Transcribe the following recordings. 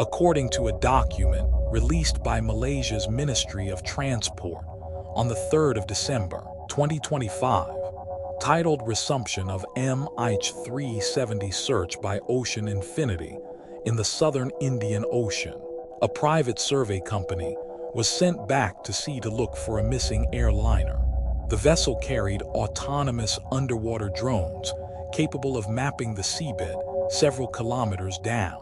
according to a document released by Malaysia's Ministry of Transport on the 3rd of December 2025, titled Resumption of MH370 Search by Ocean Infinity in the Southern Indian Ocean. A private survey company was sent back to sea to look for a missing airliner. The vessel carried autonomous underwater drones capable of mapping the seabed several kilometers down.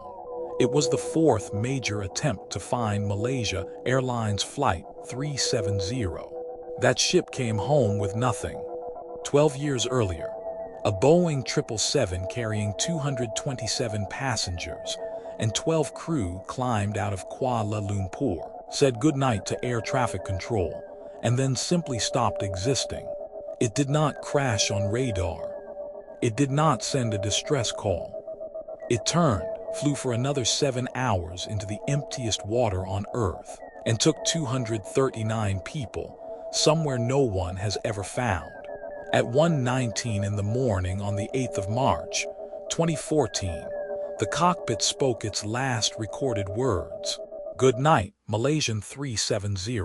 It was the fourth major attempt to find Malaysia Airlines Flight 370. That ship came home with nothing. 12 years earlier, a Boeing 777 carrying 227 passengers and 12 crew climbed out of Kuala Lumpur, said goodnight to air traffic control, and then simply stopped existing. It did not crash on radar. It did not send a distress call. It turned, flew for another 7 hours into the emptiest water on Earth, and took 239 people, somewhere no one has ever found. At 1:19 in the morning on the 8th of March, 2014, the cockpit spoke its last recorded words. Good night, Malaysian 370.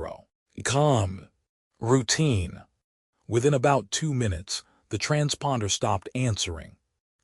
Calm. Routine. Within about 2 minutes, the transponder stopped answering.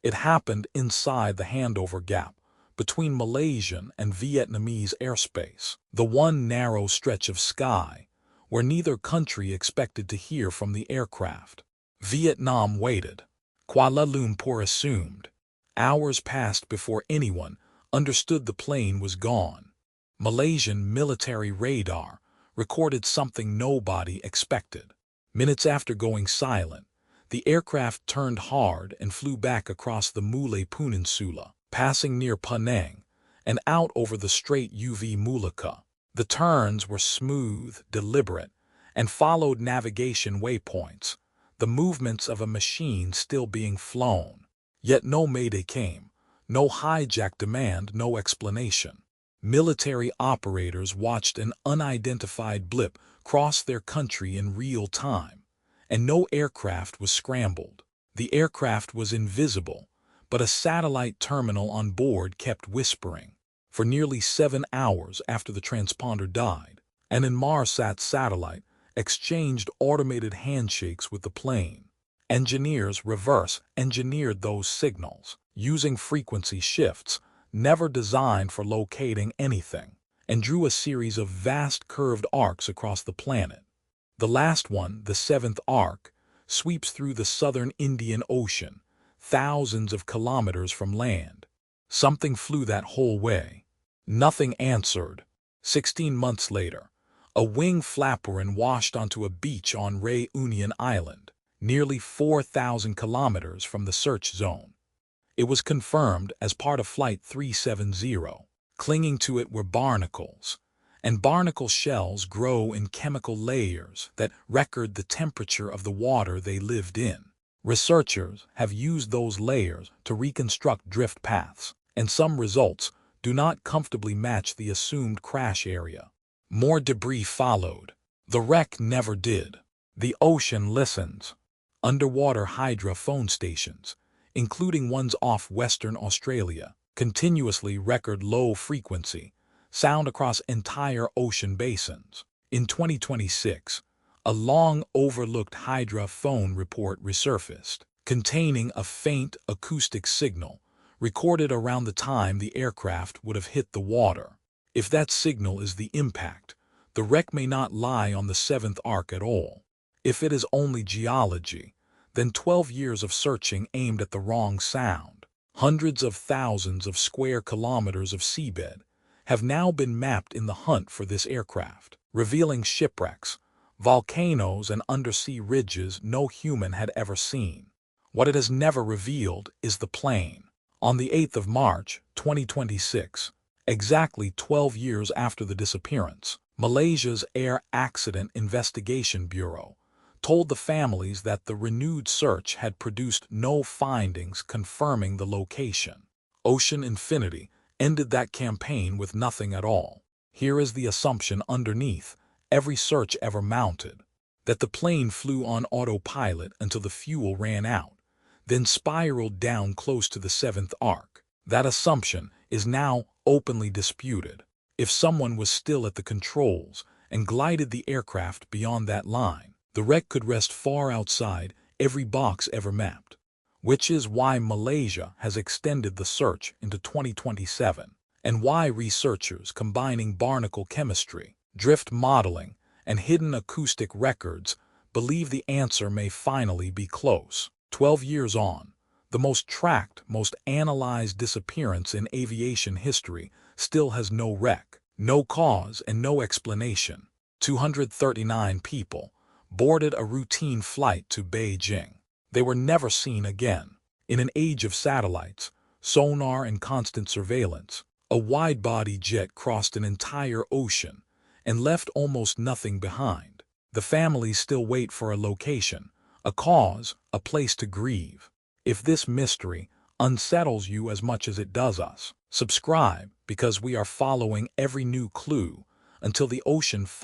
It happened inside the handover gap between Malaysian and Vietnamese airspace, the one narrow stretch of sky where neither country expected to hear from the aircraft. Vietnam waited. Kuala Lumpur assumed. Hours passed before anyone understood the plane was gone. Malaysian military radar recorded something nobody expected. Minutes after going silent, the aircraft turned hard and flew back across the Malay Peninsula, passing near Penang and out over the Strait UV Malacca. The turns were smooth, deliberate, and followed navigation waypoints, the movements of a machine still being flown. Yet no mayday came, no hijack demand, no explanation. Military operators watched an unidentified blip cross their country in real time, and no aircraft was scrambled. The aircraft was invisible, but a satellite terminal on board kept whispering. For nearly 7 hours after the transponder died, an Inmarsat satellite exchanged automated handshakes with the plane. Engineers reverse-engineered those signals, using frequency shifts never designed for locating anything, and drew a series of vast curved arcs across the planet. The last one, the 7th arc, sweeps through the southern Indian Ocean, thousands of kilometers from land. Something flew that whole way. Nothing answered. 16 months later, a wing flaperon washed onto a beach on Réunion Island, nearly 4,000 kilometers from the search zone. It was confirmed as part of Flight 370. Clinging to it were barnacles, and barnacle shells grow in chemical layers that record the temperature of the water they lived in. Researchers have used those layers to reconstruct drift paths, and some results do not comfortably match the assumed crash area. More debris followed. The wreck never did. The ocean listens. Underwater hydrophone stations, including ones off Western Australia, continuously record low-frequency sound across entire ocean basins. In 2026, a long-overlooked hydrophone report resurfaced, containing a faint acoustic signal recorded around the time the aircraft would have hit the water. If that signal is the impact, the wreck may not lie on the 7th arc at all. If it is only geology, then 12 years of searching aimed at the wrong sound. Hundreds of thousands of square kilometers of seabed have now been mapped in the hunt for this aircraft, revealing shipwrecks, volcanoes, and undersea ridges no human had ever seen. What it has never revealed is the plane. On the 8th of March, 2026, exactly 12 years after the disappearance, Malaysia's Air Accident Investigation Bureau told the families that the renewed search had produced no findings confirming the location. Ocean Infinity ended that campaign with nothing at all. Here is the assumption underneath every search ever mounted: that the plane flew on autopilot until the fuel ran out, then spiraled down close to the 7th arc. That assumption is now openly disputed. If someone was still at the controls and glided the aircraft beyond that line, the wreck could rest far outside every box ever mapped, which is why Malaysia has extended the search into 2027, and why researchers combining barnacle chemistry, drift modeling, and hidden acoustic records believe the answer may finally be close. 12 years on, the most tracked, most analyzed disappearance in aviation history still has no wreck, no cause, and no explanation. 239 people boarded a routine flight to Beijing. They were never seen again. In an age of satellites, sonar, and constant surveillance, a wide-body jet crossed an entire ocean and left almost nothing behind. The families still wait for a location, a cause, a place to grieve. If this mystery unsettles you as much as it does us, subscribe, because we are following every new clue until the ocean finally